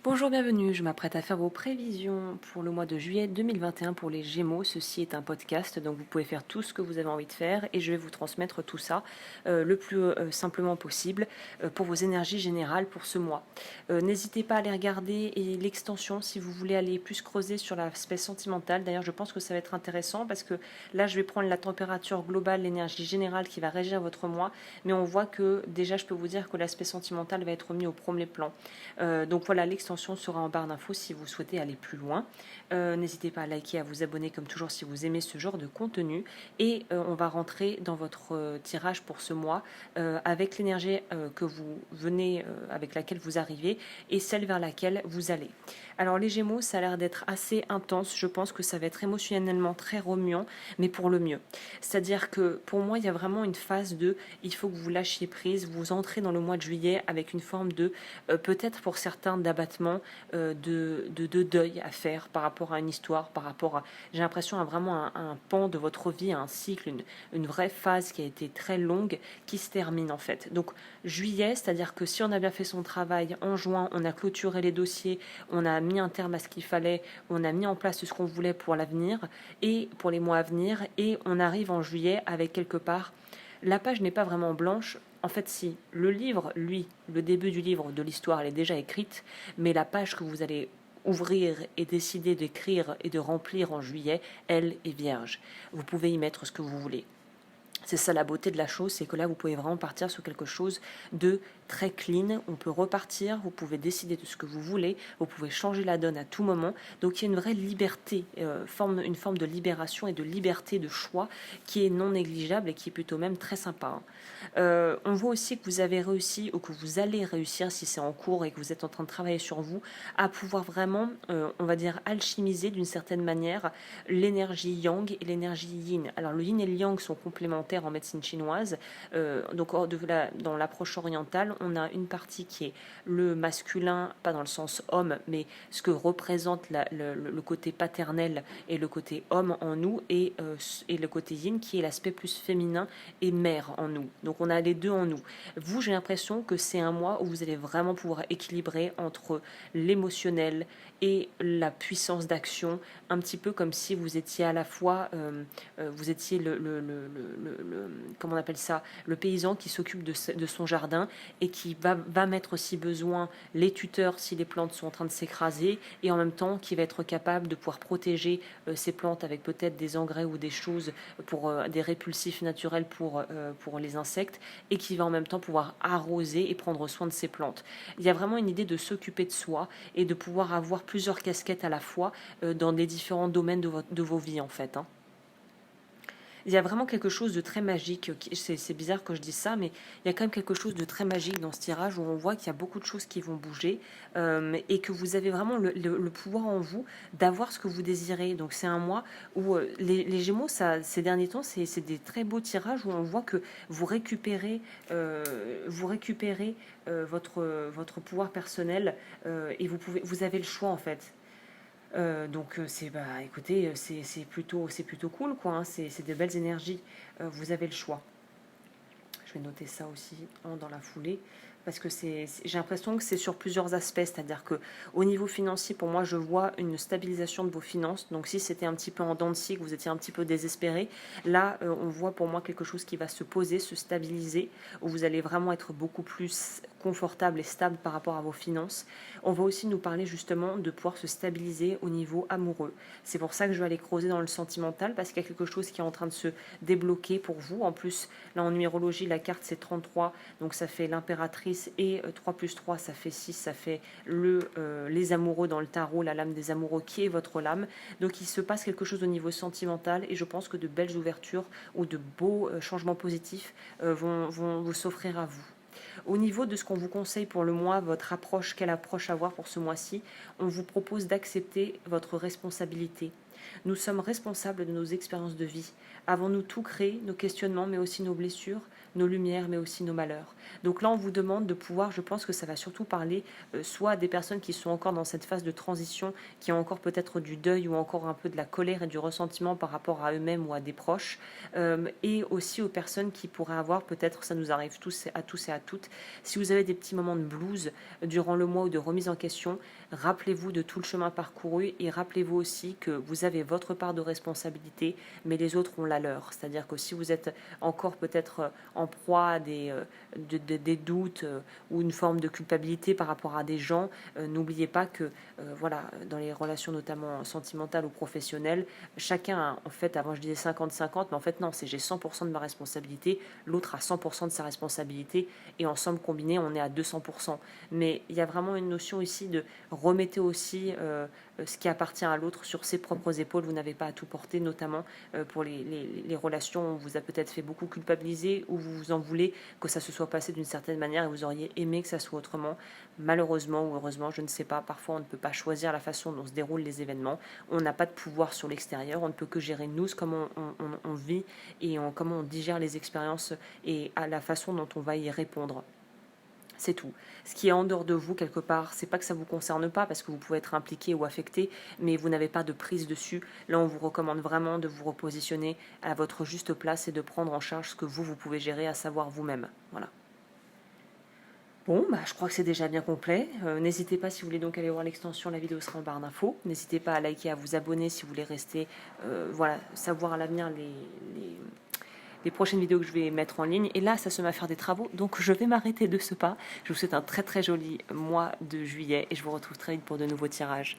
Bonjour, bienvenue. Je m'apprête à faire vos prévisions pour le mois de juillet 2021 pour les Gémeaux. Ceci est un podcast, donc vous pouvez faire tout ce que vous avez envie de faire et je vais vous transmettre tout ça le plus simplement possible pour vos énergies générales pour ce mois. N'hésitez pas à aller regarder et l'extension si vous voulez aller plus creuser sur l'aspect sentimental. D'ailleurs, je pense que ça va être intéressant parce que là, je vais prendre la température globale, l'énergie générale qui va régir votre mois, mais on voit que déjà, je peux vous dire que l'aspect sentimental va être mis au premier plan. Donc voilà, l'extension sera en barre d'infos si vous souhaitez aller plus loin. N'hésitez pas à liker, à vous abonner comme toujours si vous aimez ce genre de contenu. Et on va rentrer dans votre tirage pour ce mois avec l'énergie que vous venez, avec laquelle vous arrivez et celle vers laquelle vous allez. Alors les Gémeaux, ça a l'air d'être assez intense. Je pense que ça va être émotionnellement très remuant, mais pour le mieux. C'est-à-dire que pour moi, il y a vraiment une phase de il faut que vous lâchiez prise, vous entrez dans le mois de juillet avec une forme de peut-être pour certains d'abattement, de deuil à faire par rapport à une histoire, par rapport à, j'ai l'impression, à vraiment un pan de votre vie, un cycle, une vraie phase qui a été très longue, qui se termine en fait. Donc juillet, c'est-à-dire que si on a bien fait son travail, en juin, on a clôturé les dossiers, on a mis un terme à ce qu'il fallait, on a mis en place ce qu'on voulait pour l'avenir et pour les mois à venir, et on arrive en juillet avec quelque part, la page n'est pas vraiment blanche. En fait, si, le livre, lui, le début du livre, de l'histoire, elle est déjà écrite, mais la page que vous allez ouvrir et décider d'écrire et de remplir en juillet, elle est vierge. Vous pouvez y mettre ce que vous voulez. C'est ça la beauté de la chose, c'est que là, vous pouvez vraiment partir sur quelque chose de très clean. On peut repartir, vous pouvez décider de ce que vous voulez, vous pouvez changer la donne à tout moment. Donc il y a une vraie liberté, une forme de libération et de liberté de choix qui est non négligeable et qui est plutôt même très sympa. On voit aussi que vous avez réussi ou que vous allez réussir, si c'est en cours et que vous êtes en train de travailler sur vous, à pouvoir vraiment, on va dire, alchimiser d'une certaine manière l'énergie yang et l'énergie yin. Alors le yin et le yang sont complémentaires en médecine chinoise. Donc dans l'approche orientale, on a une partie qui est le masculin, pas dans le sens homme, mais ce que représente le côté paternel et le côté homme en nous, et le côté yin qui est l'aspect plus féminin et mère en nous. Donc on a les deux en nous. Vous, j'ai l'impression que c'est un mois où vous allez vraiment pouvoir équilibrer entre l'émotionnel et la puissance d'action, un petit peu comme si vous étiez à la fois, vous étiez comment on appelle ça, le paysan qui s'occupe de son jardin et qui va mettre si besoin les tuteurs si les plantes sont en train de s'écraser, et en même temps qui va être capable de pouvoir protéger ces plantes avec peut-être des engrais ou des choses pour des répulsifs naturels pour les insectes, et qui va en même temps pouvoir arroser et prendre soin de ces plantes. Il y a vraiment une idée de s'occuper de soi et de pouvoir avoir plusieurs casquettes à la fois dans les différents domaines de vos vies en fait. Il y a vraiment quelque chose de très magique. C'est bizarre que je dise ça, mais il y a quand même quelque chose de très magique dans ce tirage où on voit qu'il y a beaucoup de choses qui vont bouger et que vous avez vraiment le pouvoir en vous d'avoir ce que vous désirez. Donc c'est un mois où les Gémeaux, ça, ces derniers temps, c'est des très beaux tirages où on voit que vous récupérez, votre pouvoir personnel et vous avez le choix en fait. Donc c'est bah écoutez, c'est plutôt cool quoi, hein, c'est de belles énergies. Vous avez le choix. Je vais noter ça aussi dans la foulée parce que j'ai l'impression que c'est sur plusieurs aspects, c'est-à-dire que au niveau financier, pour moi, je vois une stabilisation de vos finances. Donc si c'était un petit peu en dents de scie, que vous étiez un petit peu désespéré, là, on voit pour moi quelque chose qui va se poser, se stabiliser, où vous allez vraiment être beaucoup plus confortable et stable par rapport à vos finances. On va aussi nous parler justement de pouvoir se stabiliser au niveau amoureux. C'est pour ça que je vais aller creuser dans le sentimental, parce qu'il y a quelque chose qui est en train de se débloquer pour vous. En plus, là en numérologie, la carte c'est 33, donc ça fait l'impératrice, et 3 plus 3 ça fait 6, ça fait les amoureux dans le tarot, la lame des amoureux qui est votre lame. Donc il se passe quelque chose au niveau sentimental, et je pense que de belles ouvertures ou de beaux changements positifs vont vous s'offrir à vous. Au niveau de ce qu'on vous conseille pour le mois, votre approche, quelle approche avoir pour ce mois-ci, on vous propose d'accepter votre responsabilité. Nous sommes responsables de nos expériences de vie. Avons-nous tout créé, nos questionnements, mais aussi nos blessures, nos lumières, mais aussi nos malheurs. Donc là, on vous demande de pouvoir, je pense que ça va surtout parler soit à des personnes qui sont encore dans cette phase de transition, qui ont encore peut-être du deuil ou encore un peu de la colère et du ressentiment par rapport à eux-mêmes ou à des proches, et aussi aux personnes qui pourraient avoir, peut-être, ça nous arrive tous et à toutes, si vous avez des petits moments de blues durant le mois ou de remise en question, rappelez-vous de tout le chemin parcouru et rappelez-vous aussi que vous avez votre part de responsabilité, mais les autres ont la leur. C'est-à-dire que si vous êtes encore peut-être en proie à des doutes ou une forme de culpabilité par rapport à des gens, n'oubliez pas que voilà, dans les relations notamment sentimentales ou professionnelles, chacun, en fait, avant je disais 50-50, mais en fait non, c'est j'ai 100% de ma responsabilité, l'autre a 100% de sa responsabilité, et ensemble combinés, on est à 200%. Mais il y a vraiment une notion ici de remettez aussi ce qui appartient à l'autre sur ses propres épaules. Vous n'avez pas à tout porter, notamment pour les relations où on vous a peut-être fait beaucoup culpabiliser, ou vous vous en voulez que ça se soit passé d'une certaine manière et vous auriez aimé que ça soit autrement. Malheureusement ou heureusement, je ne sais pas, parfois on ne peut pas choisir la façon dont se déroulent les événements. On n'a pas de pouvoir sur l'extérieur, on ne peut que gérer nous, comment on vit et comment on digère les expériences et à la façon dont on va y répondre. C'est tout. Ce qui est en dehors de vous, quelque part, c'est pas que ça vous concerne pas, parce que vous pouvez être impliqué ou affecté, mais vous n'avez pas de prise dessus. Là, on vous recommande vraiment de vous repositionner à votre juste place et de prendre en charge ce que vous pouvez gérer, à savoir vous-même. Voilà. Bon, bah, je crois que c'est déjà bien complet. N'hésitez pas, si vous voulez donc aller voir l'extension, la vidéo sera en barre d'infos. N'hésitez pas à liker, à vous abonner si vous voulez rester, voilà, savoir à l'avenir les prochaines vidéos que je vais mettre en ligne. Et là, ça se met à faire des travaux, donc je vais m'arrêter de ce pas. Je vous souhaite un très très joli mois de juillet et je vous retrouve très vite pour de nouveaux tirages.